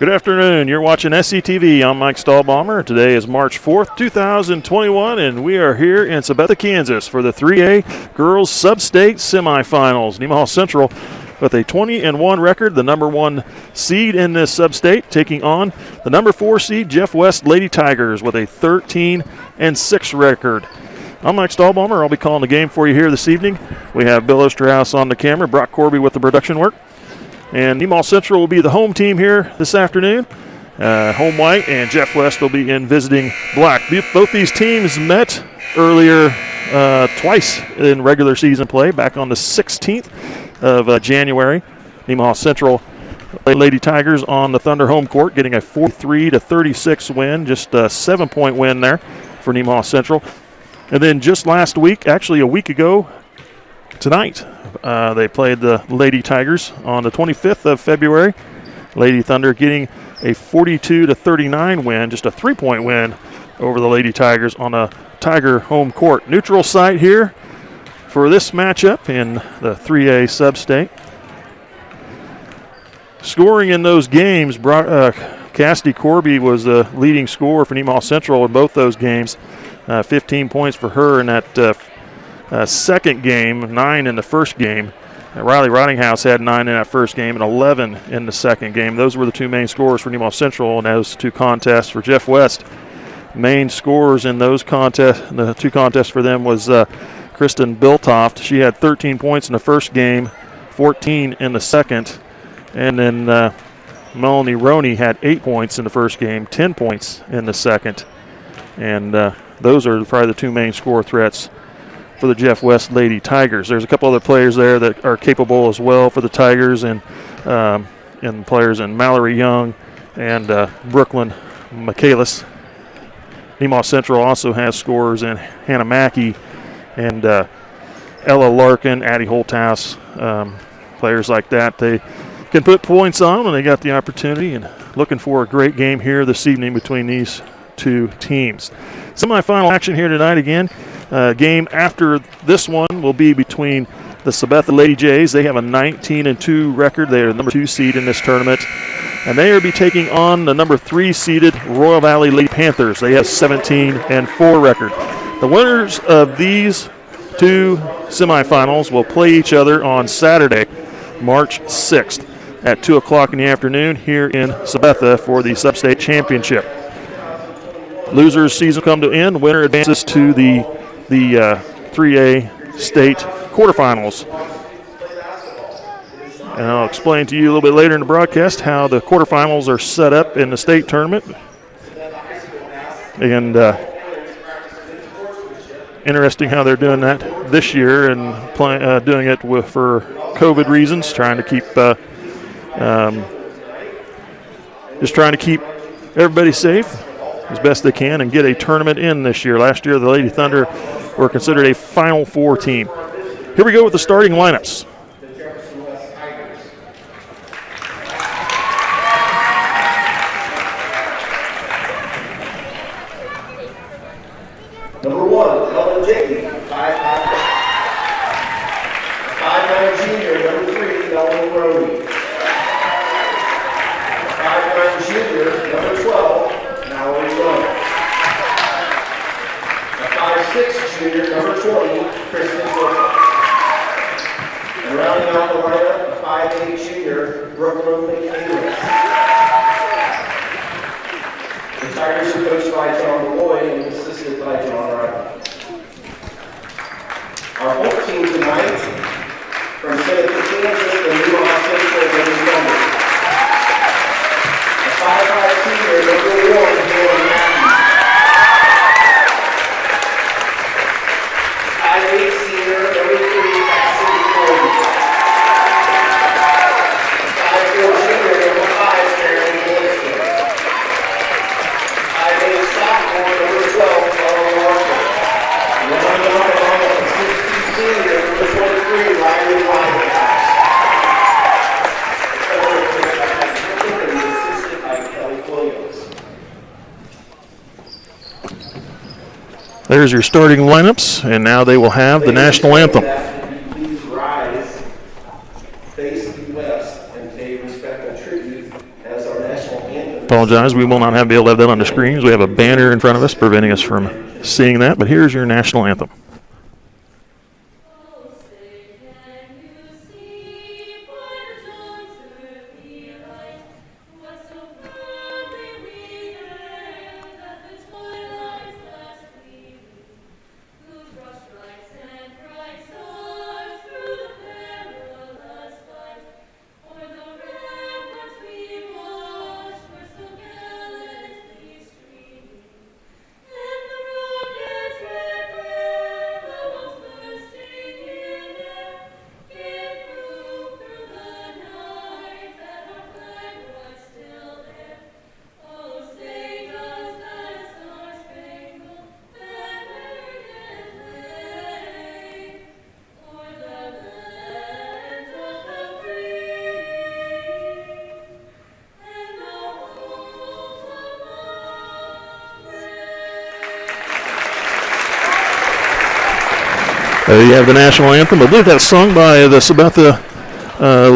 Good afternoon. You're watching SCTV. I'm Mike Stahlbaumer. Today is March 4th, 2021, and we are here in Sabetha, Kansas for the 3A Girls SubState Semifinals. Nemaha Central with a 20-1 record, the number 1 seed in this sub-state, taking on the number 4 seed Jeff West Lady Tigers with a 13-6 record. I'm Mike Stahlbaumer. I'll be calling the game for you here this evening. We have Bill Osterhaus on the camera, Brock Corby with the production work. And Nemaha Central will be the home team here this afternoon. Home white, and Jeff West will be in visiting black. Both these teams met earlier twice in regular season play, back on the 16th of January. Nemaha Central Lady Tigers on the Thunder home court, getting a 43-36 win, just a 7-point win there for Nemaha Central. And then just last week, actually a week ago tonight, they played the Lady Tigers on the 25th of February. Lady Thunder getting a 42-39 win, just a 3-point win over the Lady Tigers on a Tiger home court. Neutral site here for this matchup in the 3A sub-state. Scoring in those games, Cassidy Corby was the leading scorer for Nemaha Central in both those games. 15 points for her in that second game, 9 in the first game. Riley Rottinghouse had 9 in that first game and 11 in the second game. Those were the two main scorers for Nemaha Central in those two contests. For Jeff West, main scorers in those contests, the two contests for them was Kristen Biltoft. She had 13 points in the first game, 14 in the second. And then Melanie Roney had 8 points in the first game, 10 points in the second. And those are probably the two main score threats for the Jeff West Lady Tigers. There's a couple other players there that are capable as well for the Tigers, and players in Mallory Young and Brooklyn Michaelis. Nemaha Central also has scorers in Hannah Mackey and Ella Larkin, Addie Holthouse, players like that. They can put points on when they got the opportunity, and looking for a great game here this evening between these two teams. Semifinal action here tonight again. Game after this one will be between the Sabetha Lady Jays. They have a 19-2 record. They are the number 2 seed in this tournament. And they will be taking on the number 3 seeded Royal Valley Lady Panthers. They have 17-4 record. The winners of these two semifinals will play each other on Saturday, March 6th at 2 o'clock in the afternoon here in Sabetha for the Substate Championship. Losers season come to end. Winner advances to the 3A state quarterfinals. And I'll explain to you a little bit later in the broadcast how the quarterfinals are set up in the state tournament. And interesting how they're doing that this year, and doing it for COVID reasons, trying to keep everybody safe as best they can and get a tournament in this year. Last year, the Lady Thunder were considered a Final Four team. Here we go with the starting lineups. Number 1, Ellen Jakey, 5'9" junior, number 3, Ellen Roney. 5'9" junior, number 12, Mallory Young. A 5'6" junior, number 20, Kristen Wilson. And rounding out the lineup, a 5'8" junior, Brooklyn Michaelis. The Tigers are coached by John Malloy and assisted by John Riley. Our home team tonight from Sabetha, Kansas, the Nemaha Central Lady Thunder. A 5'5" senior, number 1, Hannah Mackey. 5'8" senior, number 3, Cassidy Corby. 5'4" junior, number 5, Karen Gillister. 5'8" sophomore, number 12, Ella Larkin. Rounding out the lineup, a 6'2" senior, number 23, Riley Rottinghouse. Assisted by Kelly Williams. There's your starting lineups, and now they will have the national anthem. Please rise, face Mississippi West and pay respect and tribute as our national anthem. Apologize, we will not be able to have that on the screens. We have a banner in front of us preventing us from seeing that, but here's your national anthem. You have the national anthem. I believe that's sung by the Sabetha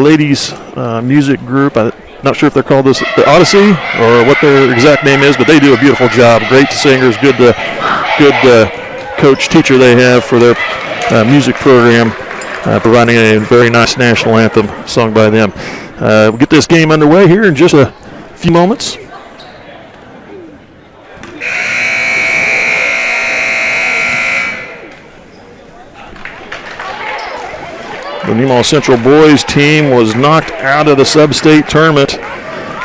ladies music group. I'm not sure if they're called this the Odyssey or what their exact name is, but they do a beautiful job. Great singers, good coach, teacher they have for their music program, providing a very nice national anthem sung by them. We'll get this game underway here in just a few moments. The Nemaha Central boys team was knocked out of the SubState tournament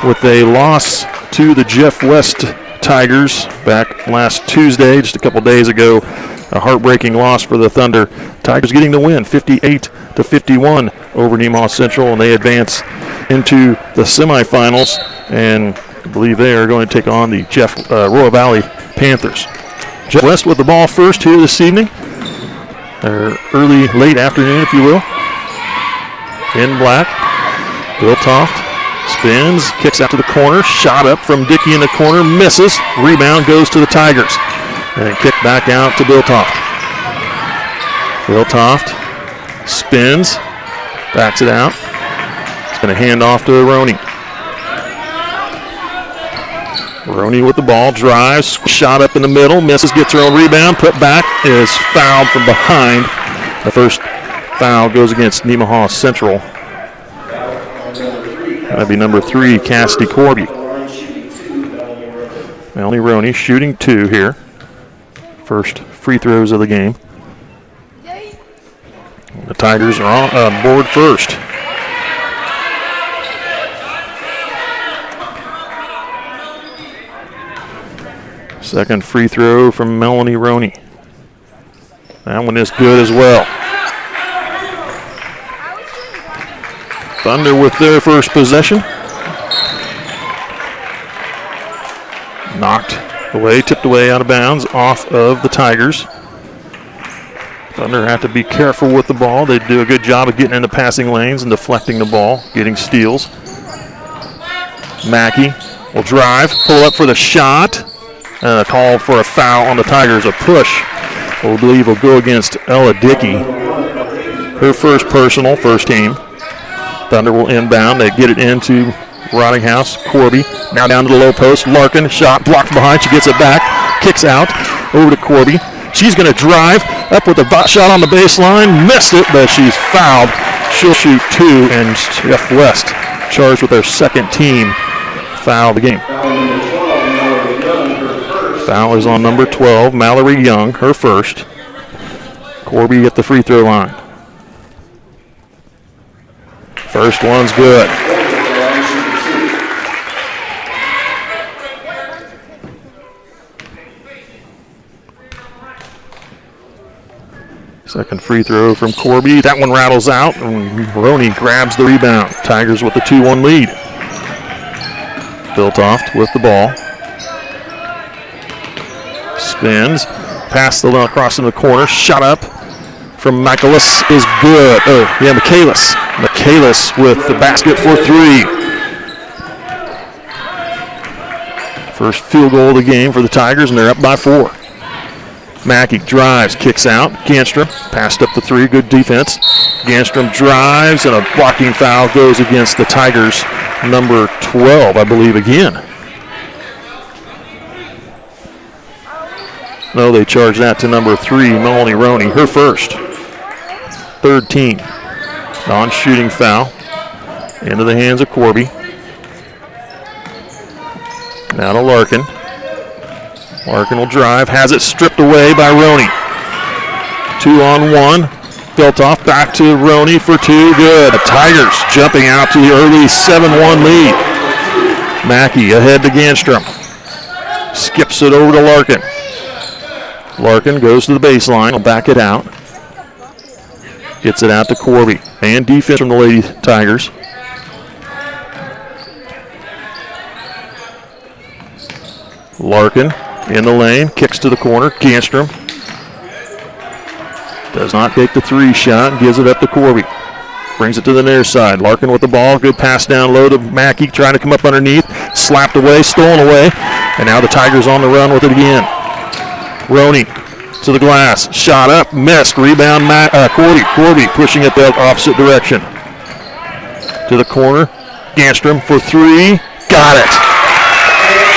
with a loss to the Jeff West Tigers back last Tuesday, just a couple days ago. A heartbreaking loss for the Thunder. Tigers getting the win, 58-51 over Nemaha Central, and they advance into the semifinals. And I believe they are going to take on the Royal Valley Panthers. Jeff West with the ball first here this evening, or late afternoon, if you will. In black, Bill Toft spins, kicks out to the corner, shot up from Dickey in the corner, misses, rebound goes to the Tigers, and kick back out to Bill Toft. Bill Toft spins, backs it out, it's going to hand off to Roney. Roney with the ball, drives, shot up in the middle, misses, gets her own rebound, put back, is fouled from behind. The first foul goes against Nemaha Central. That'd be number 3, Cassidy Corby. Melanie Roney shooting 2 here. First free throws of the game. The Tigers are on board first. Second free throw from Melanie Roney. That one is good as well. Thunder with their first possession. Knocked away, tipped away out of bounds off of the Tigers. Thunder have to be careful with the ball. They do a good job of getting in the passing lanes and deflecting the ball, getting steals. Mackey will drive, pull up for the shot. A call for a foul on the Tigers, a push. I believe will go against Ella Dickey. Her first personal, first team. Thunder will inbound. They get it into Rottinghouse. Corby now down to the low post. Larkin, shot blocked from behind. She gets it back. Kicks out over to Corby. She's going to drive up with a shot on the baseline. Missed it, but she's fouled. She'll shoot 2, and Jeff West charged with their second team foul of the game. Foul is on number 12, Mallory Young, her first. Corby at the free throw line. First one's good. Second free throw from Corby. That one rattles out, and Roney grabs the rebound. Tigers with the 2-1 lead. Biltoft with the ball. Spins. Pass across in the corner. Shot up from Michaelis is good. Michaelis. Michaelis with the basket for 3. First field goal of the game for the Tigers, and they're up by 4. Mackey drives, kicks out. Ganstrom passed up the three, good defense. Ganstrom drives, and a blocking foul goes against the Tigers, number 12, I believe, again. No, they charge that to number 3, Melanie Roney, her first. Third team. Non-shooting foul. Into the hands of Corby. Now to Larkin. Larkin will drive, has it stripped away by Roney. 2-on-1. Built off, back to Roney for 2, good. The Tigers jumping out to the early 7-1 lead. Mackey ahead to Ganstrom. Skips it over to Larkin. Larkin goes to the baseline, will back it out. Gets it out to Corby. And defense from the Lady Tigers. Larkin in the lane, kicks to the corner. Ganstrom does not take the 3 shot, gives it up to Corby. Brings it to the near side. Larkin with the ball, good pass down low to Mackey, trying to come up underneath. Slapped away, stolen away, and now the Tigers on the run with it again. Roney to the glass, shot up, missed. Rebound, Corby. Corby pushing it the opposite direction. To the corner, Ganstrom for 3, got it.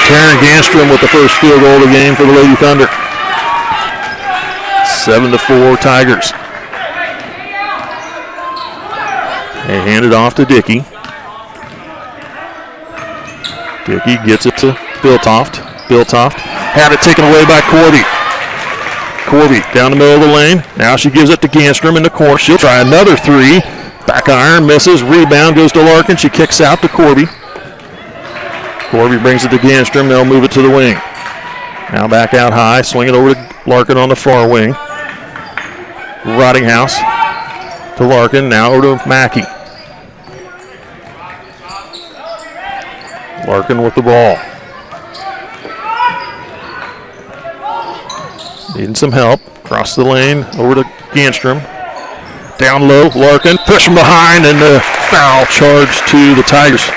Taryn Ganstrom with the first field goal of the game for the Lady Thunder. 7-4 Tigers. They hand it off to Dickey. Dickey gets it to Biltoft. Biltoft had it taken away by Corby. Corby down the middle of the lane. Now she gives it to Ganstrom in the corner. She'll try another 3. Back iron, misses. Rebound goes to Larkin. She kicks out to Corby. Corby brings it to Ganstrom. They'll move it to the wing. Now back out high. Swing it over to Larkin on the far wing. Rottinghouse to Larkin. Now over to Mackey. Larkin with the ball. Needing some help. Across the lane. Over to Ganstrom. Down low. Larkin. Push from behind. And the foul charge to the Tigers.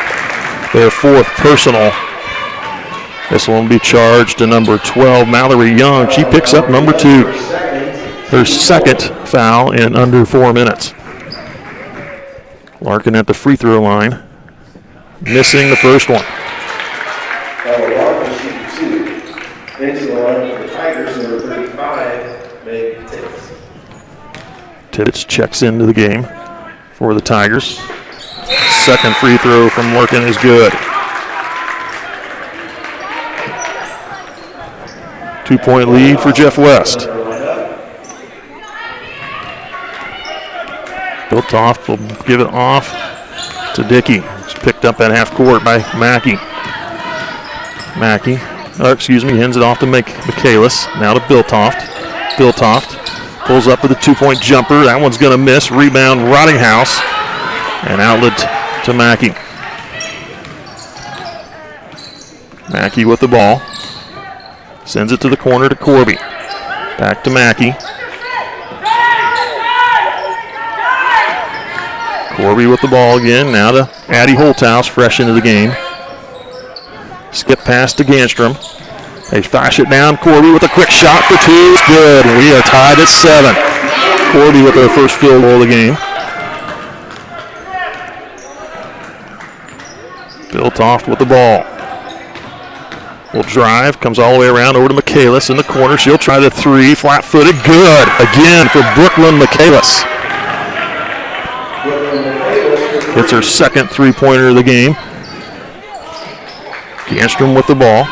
Their 4th personal. This one will be charged to number 12, Mallory Young. She picks up number 2. Her 2nd foul in under 4 minutes. Larkin at the free throw line. Missing the first one. Larkin shooting 2. Into the line for the Tigers, number 35, Meg Tibbetts. Tibbetts checks into the game for the Tigers. 2nd free throw from Larkin is good. 2-point lead for Jeff West. Biltoft will give it off to Dickey. It's picked up at half court by Mackey. Mackey, hands it off to Michaelis. Now to Biltoft. Biltoft pulls up with a 2-point jumper. That one's going to miss. Rebound, Rottinghouse. And outlet to Mackey. Mackey with the ball. Sends it to the corner to Corby. Back to Mackey. Corby with the ball again. Now to Addie Holthouse, fresh into the game. Skip pass to Ganstrom. They flash it down. Corby with a quick shot for 2. Good. We are tied at 7. Corby with their first field goal of the game. Biltoft with the ball. Will drive, comes all the way around over to Michaelis in the corner. She'll try the 3, flat-footed, good. Again for Brooklyn Michaelis. It's her 2nd 3-pointer of the game. Ganstrom with the ball.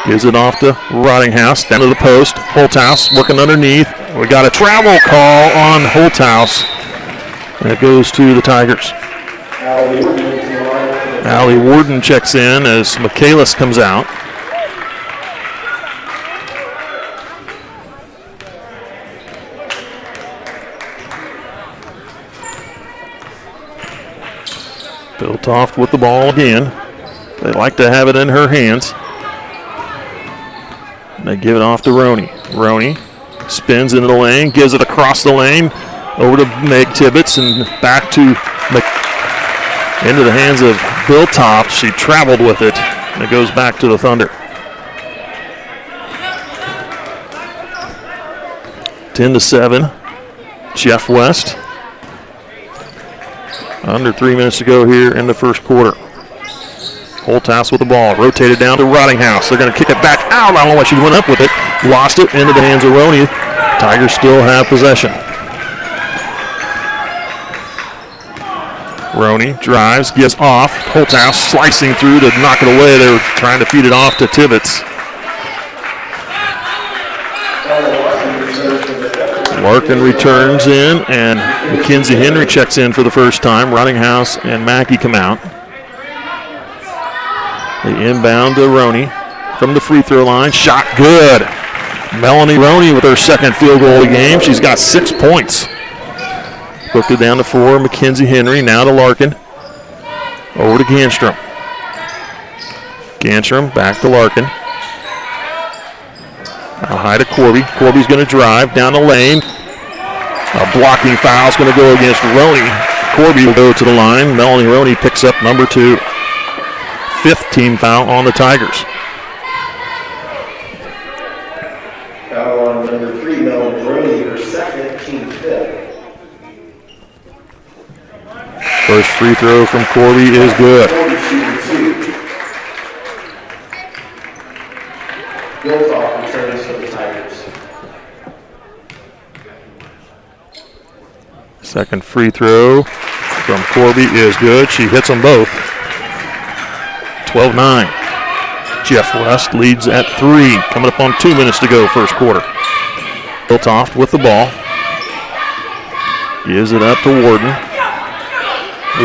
Gives it off to Rottinghouse, down to the post. Holthouse working underneath. We got a travel call on Holthouse. And it goes to the Tigers. Allie Warden checks in as Michaelis comes out. Biltoft with the ball again. They like to have it in her hands. They give it off to Roney. Roney spins into the lane, gives it across the lane, over to Meg Tibbetts, and back to into the hands of Biltoft. She traveled with it, and it goes back to the Thunder. 10-7. Jeff West. Under 3 minutes to go here in the first quarter. Holthouse with the ball. Rotated down to Rottinghouse. They're going to kick it back out. I don't know why she went up with it. Lost it into the hands of Roney. Tigers still have possession. Roney drives, gives off. Holthouse slicing through to knock it away. They were trying to feed it off to Tibbetts. Larkin returns in, and Mackenzie Henry checks in for the first time. Rottinghouse and Mackey come out. They inbound to Roney from the free throw line. Shot good. Melanie Roney with her second field goal of the game. She's got 6 points. Hooked it down to 4. Mackenzie Henry now to Larkin. Over to Ganstrom. Ganstrom back to Larkin. Now high to Corby. Corby's going to drive down the lane. A blocking foul is going to go against Roney. Corby will go to the line. Melanie Roney picks up number 2. 5th team foul on the Tigers. Foul on number 3, Melanie Roney, her second, team 5th. First free throw from Corby is good. Biltoff returns for the Tigers. Second free throw from Corby is good. She hits them both. 12-9. Jeff West leads at 3. Coming up on 2 minutes to go, first quarter. Biltoff with the ball. Gives it up to Warden.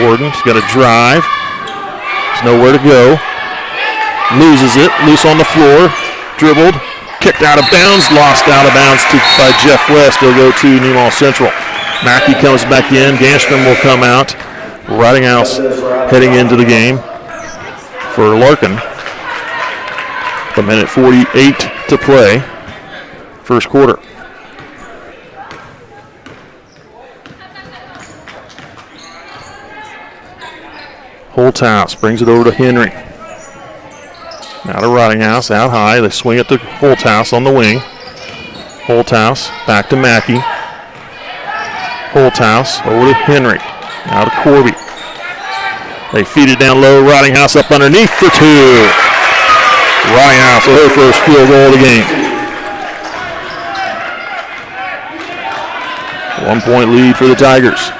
Warden's got to drive. There's nowhere to go. Loses it. Loose on the floor. Dribbled. Kicked out of bounds. Lost out of bounds by Jeff West. They'll go to Nemaha Central. Mackey comes back in. Ganstrom will come out. Rottinghouse heading into the game for Larkin. A minute 48 to play. First quarter. Holthouse brings it over to Henry. Now to Rottinghouse, out high. They swing it to Holthouse on the wing. Holthouse back to Mackey. Holthouse over to Henry. Now to Corby. They feed it down low. Rottinghouse up underneath for 2. Rottinghouse with her first field goal of the game. 1 point lead for the Tigers.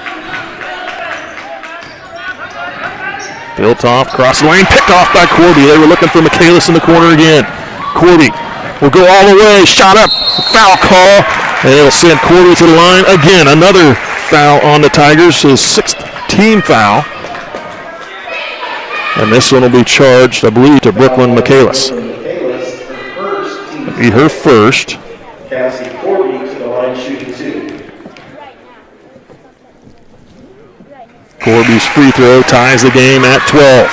Biltoff, cross the lane, picked off by Corby. They were looking for Michaelis in the corner again. Corby will go all the way, shot up, foul call, and it'll send Corby to the line. Again, another foul on the Tigers, his 6th team foul. And this one will be charged, I believe, to Brooklyn Michaelis. It'll be her first. Cassie Corby to the line shooting 2. Corby's free throw ties the game at 12.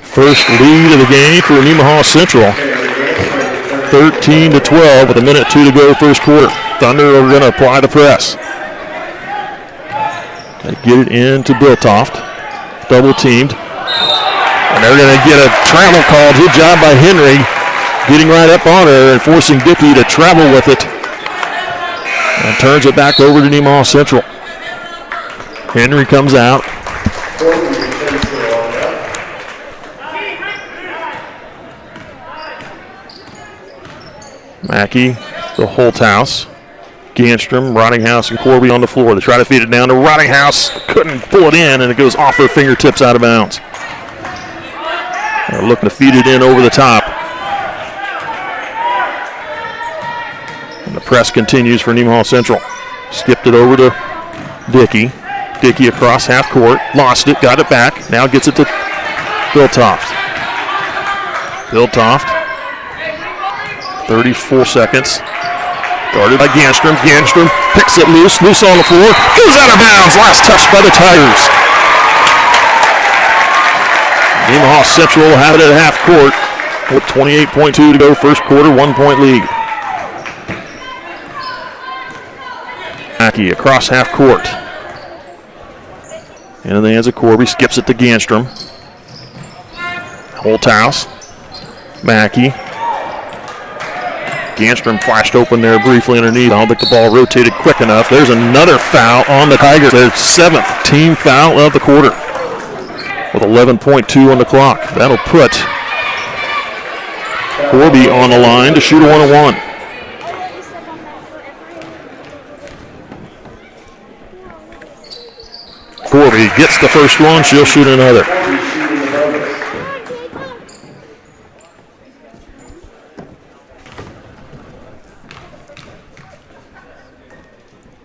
First lead of the game for Nemaha Central. 13-12 with a minute 2 to go first quarter. Thunder are going to apply the press. They get it into Biltoft. Double teamed. And they're going to get a travel call. Good job by Henry getting right up on her and forcing Dickey to travel with it. And turns it back over to Nemaha Central. Henry comes out. Mackey, the Holthouse. Ganstrom, Rottinghouse, and Corby on the floor. They try to feed it down to Rottinghouse. Couldn't pull it in, and it goes off her fingertips out of bounds. They're looking to feed it in over the top. And the press continues for Nemaha Central. Skipped it over to Dickey. Dickey across half court. Lost it, got it back. Now gets it to Biltoft. Biltoft. 34 seconds. Guarded by Ganstrom. Ganstrom picks it loose. Loose on the floor. Goes out of bounds. Last touch by the Tigers. Nemaha Central will have it at half court with 28.2 to go first quarter, 1 point lead. Mackey across half court. Into the hands of Corby, skips it to Ganstrom. Holthouse, Mackey. Ganstrom flashed open there briefly underneath. I don't think the ball rotated quick enough. There's another foul on the Tigers. Their 7th team foul of the quarter with 11.2 on the clock. That'll put Corby on the line to shoot a 1-on-1. Corby gets the first one. She'll shoot another.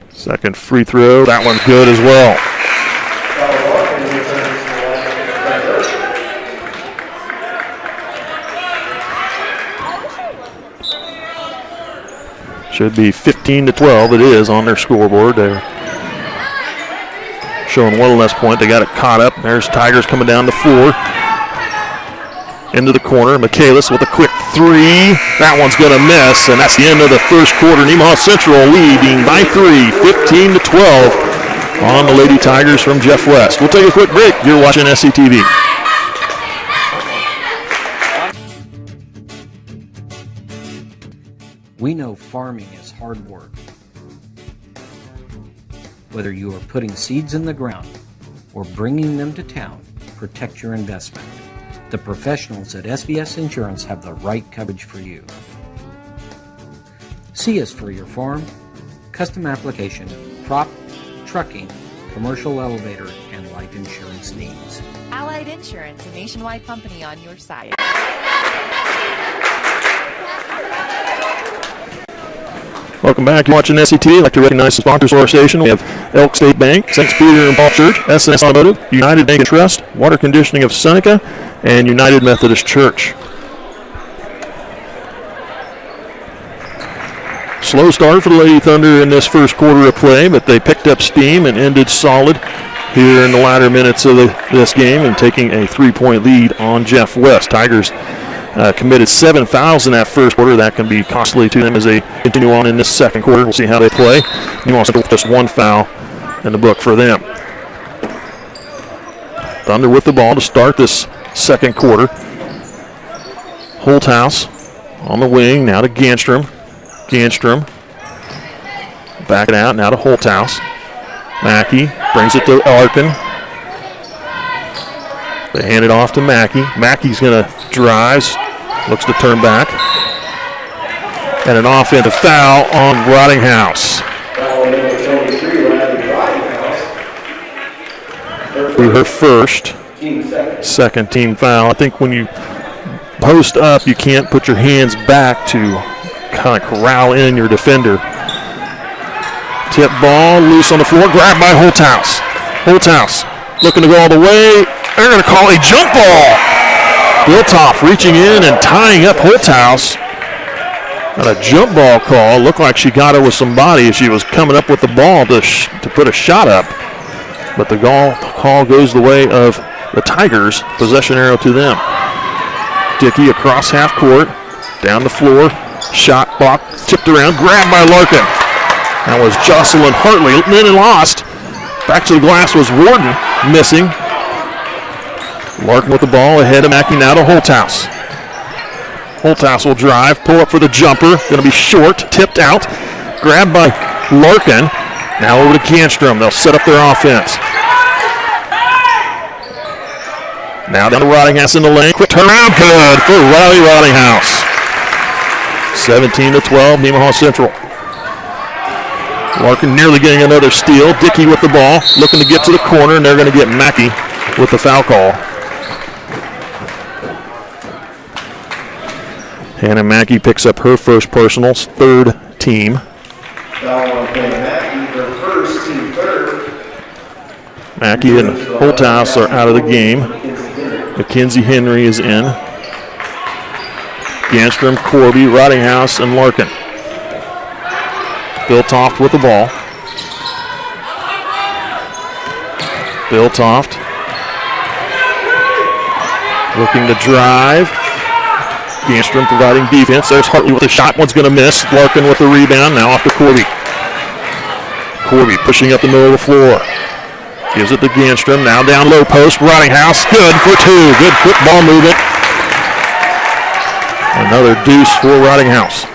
Second free throw. That one's good as well. Should be 15-12. It is on their scoreboard. They're showing one less point. They got it caught up. There's Tigers coming down the floor. Into the corner. Michaelis with a quick three. That one's going to miss, and that's the end of the first quarter. Nemaha Central leading by 3, 15-12 on the Lady Tigers from Jeff West. We'll take a quick break. You're watching SCTV. We know farming is hard work. Whether you are putting seeds in the ground or bringing them to town, protect your investment. The professionals at SBS Insurance have the right coverage for you. See us for your farm, custom application, crop, trucking, commercial elevator, and life insurance needs. Allied Insurance, a nationwide company on your side. Welcome back. You're watching SCT. I'd like to recognize the sponsors for our station. We have Elk State Bank, St. Peter and Paul Church, SNS Automotive, United Bank and Trust, Water Conditioning of Seneca, and United Methodist Church. Slow start for the Lady Thunder in this first quarter of play, but they picked up steam and ended solid here in the latter minutes of this game and taking a 3-point lead on Jeff West. Tigers committed 7 fouls in that first quarter. That can be costly to them as they continue on in this second quarter. We'll see how they play. Nemaha Central just 1 foul in the book for them. Thunder with the ball to start this second quarter. Holthouse on the wing, now to Ganstrom. Ganstrom back it out, now to Holthouse. Mackey brings it to Larkin. They hand it off to Mackey. Mackey's going to drive, looks to turn back. And an offensive foul on Rottinghouse. Her first, second team foul. I think when you post up, you can't put your hands back to kind of corral in your defender. Tip ball, loose on the floor, grabbed by Holthouse. Holthouse looking to go all the way. They're going to call a jump ball. Biltoff reaching in and tying up Holthouse. And a jump ball call. Looked like she got it with somebody as she was coming up with the ball to put a shot up. But the call goes the way of the Tigers. Possession arrow to them. Dickey across half court. Down the floor. Shot block. Tipped around. Grabbed by Larkin. That was Jocelyn Hartley. Then lost. Back to the glass was Warden. Missing. Larkin with the ball ahead of Mackey, now to Holthouse. Holthouse will drive, pull up for the jumper. Going to be short, tipped out. Grabbed by Larkin. Now over to Ganstrom. They'll set up their offense. Now down to Rottinghouse in the lane. Quick turnaround, good for Riley Rottinghouse. 17-12, Nemaha Central. Larkin nearly getting another steal. Dickey with the ball, looking to get to the corner, and they're going to get Mackey with the foul call. Hannah Mackey picks up her first personal, third team. Mackey and Holthouse are out of the game. Mackenzie Henry is in. Ganstrom, Corby, Rottinghouse, and Larkin. Biltoft with the ball. Biltoft looking to drive. Ganstrom providing defense. There's Hartley with a shot. One's going to miss. Larkin with the rebound. Now off to Corby. Corby pushing up the middle of the floor. Gives it to Ganstrom. Now down low post. Rottinghouse. Good for 2. Good football movement. Another deuce for Rottinghouse.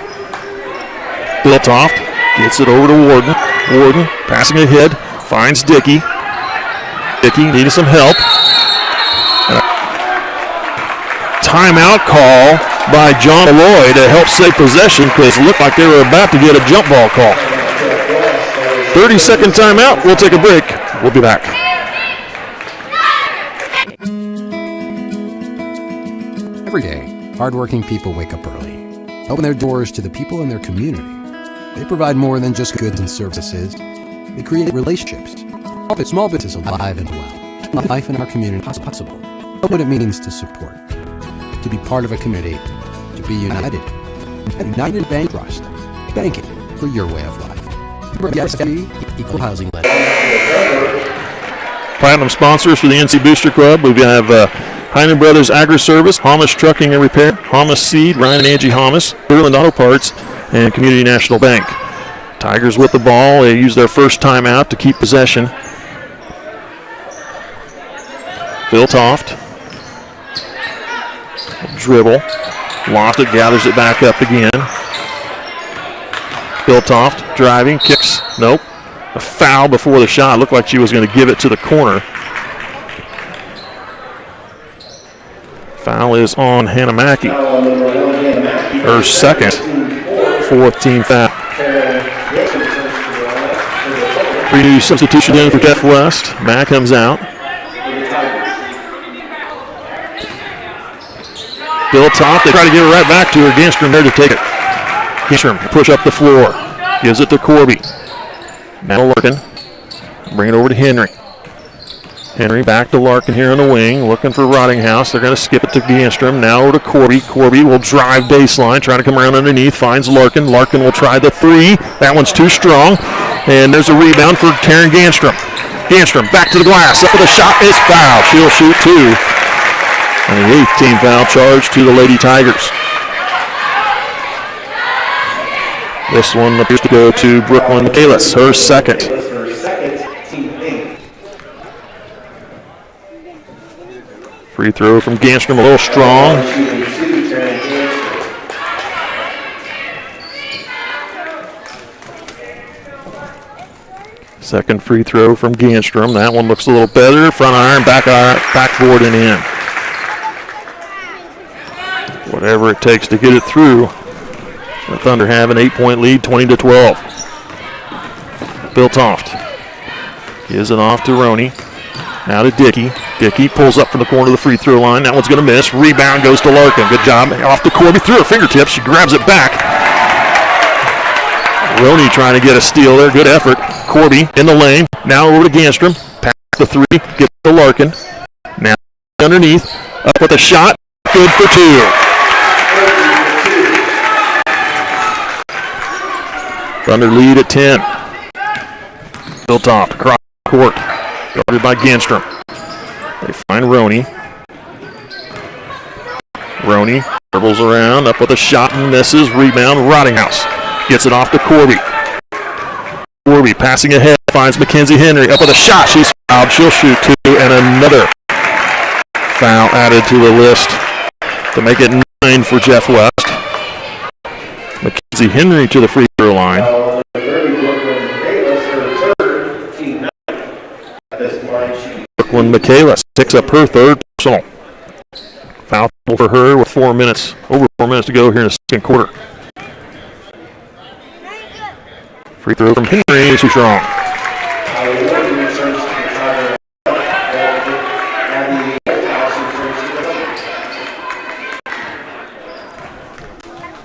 Biltoft gets it over to Warden. Warden passing ahead. Finds Dickey. Dickey needing some help. Timeout call by John Malloy to help save possession because it looked like they were about to get a jump ball call. 30-second timeout. We'll take a break. We'll be back. Every day, hardworking people wake up early, open their doors to the people in their community. They provide more than just goods and services. They create relationships, keep small businesses alive and well. Life in our community is possible. Know what it means to support, to be part of a community, to be united. At United Bank Trust, banking for your way of life. Equal housing lender. Platinum sponsors for the NC Booster Club. We have Heinen Brothers Agri-Service, Hamas Trucking and Repair, Hamas Seed, Ryan and Angie Hamas, Berlin Auto Parts, and Community National Bank. Tigers with the ball. They use their first timeout to keep possession. Biltoft. Dribble. Lost it, gathers it back up again. Biltoft driving, kicks. Nope. A foul before the shot. Looked like she was going to give it to the corner. Foul is on Hannah Mackey. Her second. 4th team foul. 3 new substitution in for Jeff West. Mack comes out. Biltoft, they try to give it right back to her. Ganstrom there to take it. Ganstrom push up the floor. Gives it to Corby. Now Larkin. Bring it over to Henry. Henry back to Larkin here on the wing. Looking for Rottinghouse. They're going to skip it to Ganstrom. Now over to Corby. Corby will drive baseline. Trying to come around underneath. Finds Larkin. Larkin will try the 3. That one's too strong. And there's a rebound for Karen Ganstrom. Ganstrom back to the glass. Up with a shot is foul. She'll shoot 2. And the 8th team foul charge to the Lady Tigers. This one appears to go to Brooklyn Michaelis, her second. Free throw from Ganstrom, a little strong. Second free throw from Ganstrom. That one looks a little better. Front iron, backboard, and in. Whatever it takes to get it through. The Thunder have an 8-point lead, 20-12. Biltoft gives it off to Roney. Now to Dickey. Dickey pulls up from the corner of the free throw line. That one's going to miss. Rebound goes to Larkin. Good job. Off to Corby through her fingertips. She grabs it back. Roney trying to get a steal there. Good effort. Corby in the lane. Now over to Ganstrom. Pass the 3. Get to Larkin. Now underneath. Up with a shot. Good for 2. Thunder lead at 10. Biltoft across the court. Guarded by Ganstrom. They find Roney. Roney dribbles around. Up with a shot and misses. Rebound. Rottinghouse gets it off to Corby. Corby passing ahead. Finds Mackenzie Henry. Up with a shot. She's fouled. She'll shoot 2. And another foul added to the list to make it 9 for Jeff West. Mackenzie Henry to the free throw line. Brooklyn Michaelis picks up her 3rd personal. Foul for her with over 4 minutes to go here in the second quarter. Free throw from Henry is too strong.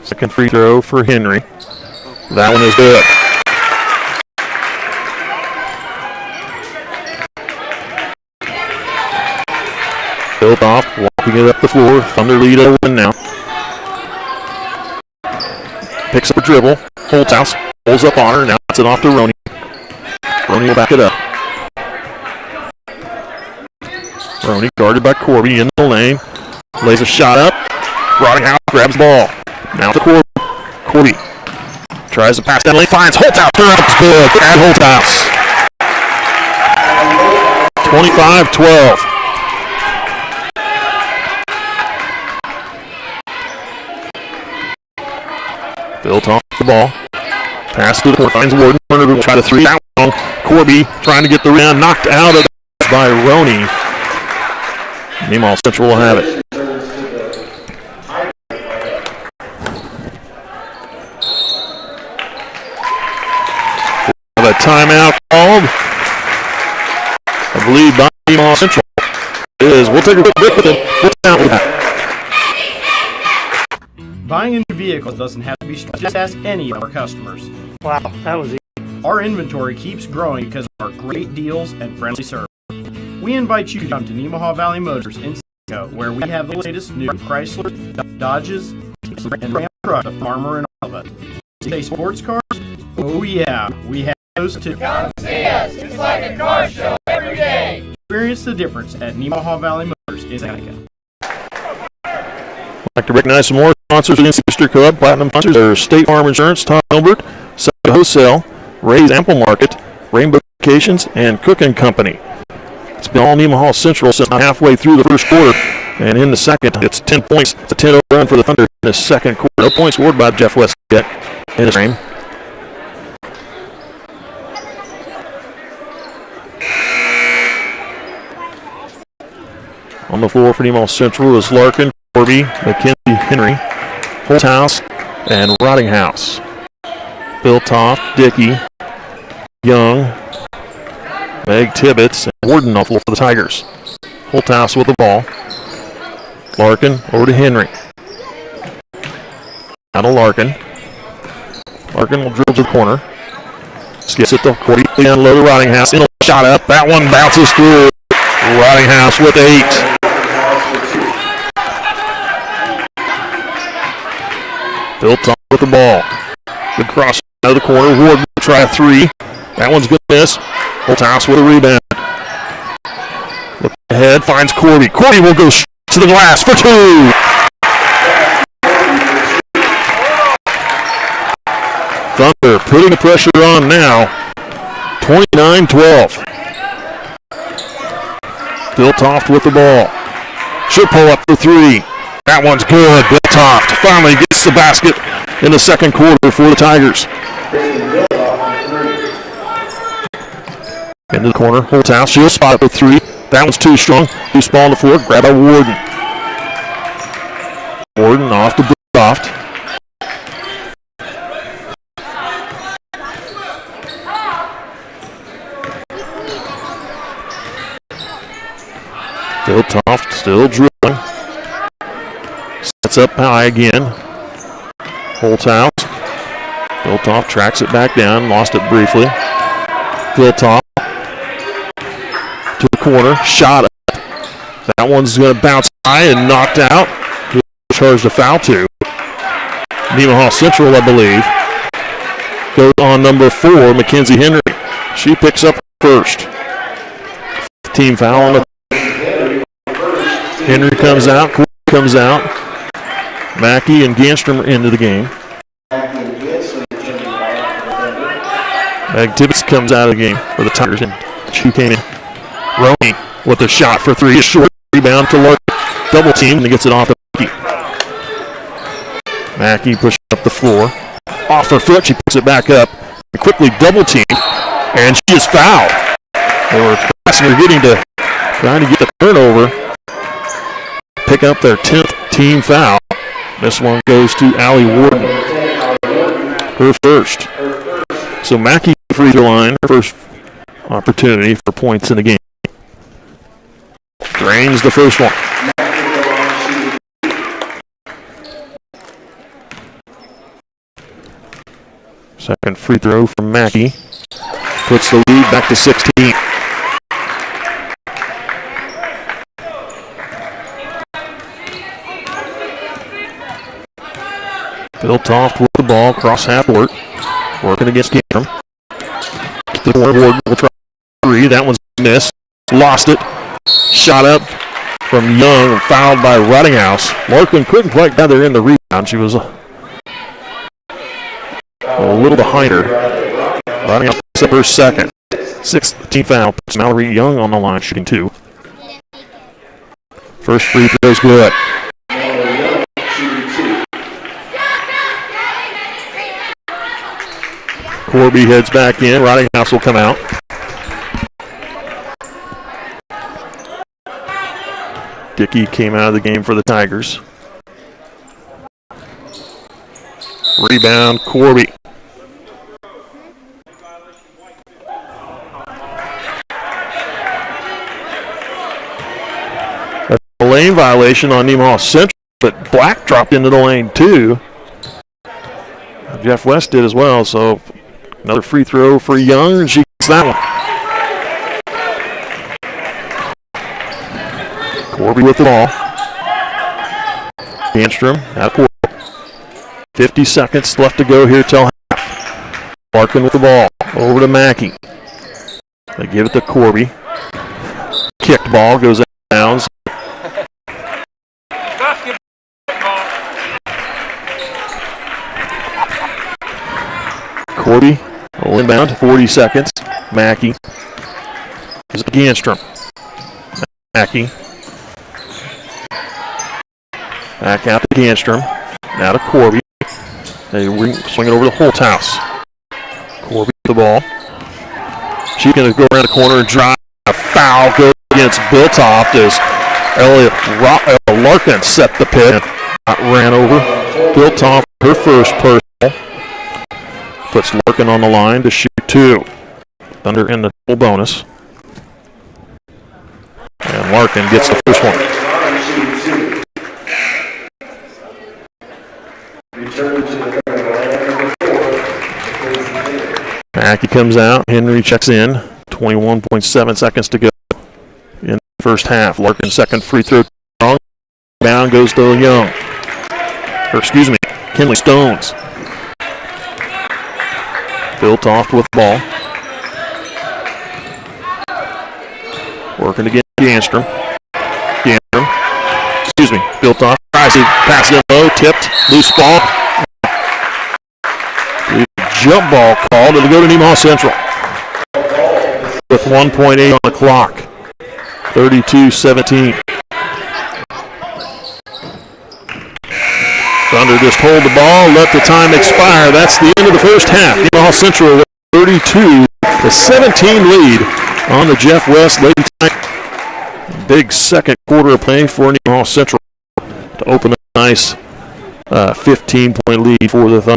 Second free throw for Henry. That one is good. Biltoft walking it up the floor. Thunder lead at 1 now. Picks up a dribble. Holthouse pulls up on her. Now it's it off to Roney. Roney will back it up. Roney guarded by Corby in the lane. Lays a shot up. Rottinghouse grabs the ball. Now to Corby. Corby tries to pass down lane. Finds Holthouse. Turn up. It's good. Add Holthouse. 25-12. Built off the ball. Pass to the court. Finds Warden. Turner will try to three. That one. Corby trying to get the rebound. Knocked out of by Roney. Nemaha Central will have it. A timeout called, I believe, by Nemaha Central. We'll take a quick break with it. What's out with that? Buying a new vehicle doesn't have to be stressful. Just ask any of our customers. Wow, that was easy. Our inventory keeps growing because of our great deals and friendly service. We invite you to come to Nemaha Valley Motors in Cisco, where we have the latest new Chrysler, Dodges, and Ram trucks, the Farmer and all of it. Say sports cars? Oh yeah, we have those too. Come see us. It's like a car show every day. Experience the difference at Nemaha Valley Motors in Seneca. I'd like to recognize some more sponsors against the District Co-op. Platinum sponsors are State Farm Insurance, Tom Hilbert, Southern Wholesale, Ray's Ample Market, Rainbow Vacations, and Cooking Company. It's been all Nemaha Central since halfway through the first quarter, and in the second, it's 10 points. It's a 10-0 run for the Thunder in the second quarter. No points scored by Jeff Westgate in this game. On the floor for Nemaha Central is Larkin, Corby, McKenzie, Henry, Holthouse, and Rottinghouse. Biltoff, Dickey, Young, Meg Tibbetts, and Warden off the floor for the Tigers. Holthouse with the ball. Larkin over to Henry. Out of Larkin. Larkin will drill to the corner. Gets it to Corby, down low to Rottinghouse. In a shot up. That one bounces through. Rottinghouse with 8. Built on with the ball. Good cross out of the corner. Ward will try a three. That one's going to miss. Holthouse with a rebound. Look ahead, finds Corby. Corby will go to the glass for 2. Thunder putting the pressure on now. 29-12. Biltoft with the ball. Should pull up for 3. That one's good. Biltoft finally gets the basket in the second quarter for the Tigers. Into the corner. Holthouse. She'll spot it for 3. That one's too strong. Loose ball on the floor. Grab by Warden. Warden off to Biltoft. Biltoft still drilling. Sets up high again. Holthouse. Biltoft tracks it back down. Lost it briefly. Biltoft to the corner. Shot up. That one's going to bounce high and knocked out. He'll charge the foul to Nemaha Central, I believe. Goes on number 4, Mackenzie Henry. She picks up first. Team foul on the Henry comes out, Corey comes out. Mackey and Ganstrom into the game. Meg Tibbetts comes out of the game for the Tigers, and she came in. Roney with a shot for 3. A short rebound to Larkin. Double team, and he gets it off to Mackey. Mackey pushes up the floor. Off her foot, she picks it back up. And quickly double team, and she is fouled. They were trying to get the turnover. Pick up their 10th team foul. This one goes to Allie Warden. Her first. So Mackey free throw line, her first opportunity for points in the game. Drains the first one. Second free throw from Mackey. Puts the lead back to 16. Biltoft with the ball, cross half court, working against Gantrum. The Warden will try 3. That one's missed. Lost it. Shot up from Young, fouled by Rottinghouse. Larkin couldn't quite gather in the rebound. She was a little behind her. Rottinghouse picks up her second. Sixth team foul. Puts Mallory Young on the line, shooting 2. First free throw's good. Corby heads back in. Rottinghouse will come out. Dickey came out of the game for the Tigers. Rebound, Corby. That's a lane violation on Nemaha Central, but Black dropped into the lane too. Jeff West did as well, so another free throw for Young, and she gets that one. Corby with the ball. Ganstrom out of court. 50 seconds left to go here till half. Larkin with the ball. Over to Mackey. They give it to Corby. Kicked ball goes out of bounds. Corby will inbound. 40 seconds. Mackey. Gives it to Ganstrom. Mackey. Back out to Ganstrom. Now to Corby. They swing it over the Holthouse. Corby with the ball. She's going to go around the corner and drive. A foul goes against Biltoft as Elliot Larkin set the pick. Ran over Biltoft, her first personal. Puts Larkin on the line to shoot 2. Thunder in the double bonus. And Larkin gets the first one. Mackey comes out. Henry checks in. 21.7 seconds to go in the first half. Larkin second free throw. Wrong. Down goes to Young. Kinley Stones. Biltoft with the ball. Working against Ganstrom. Biltoft tries to pass it low. Tipped. Loose ball. Jump ball called. It'll go to Nemaha Central. With 1.8 on the clock. 32-17. Thunder just hold the ball, let the time expire. That's the end of the first half. Nemaha Central with 32-17 lead on the Jeff West Lady Tigers. Big second quarter of play for Nemaha Central to open a nice 15-point lead for the Thunder.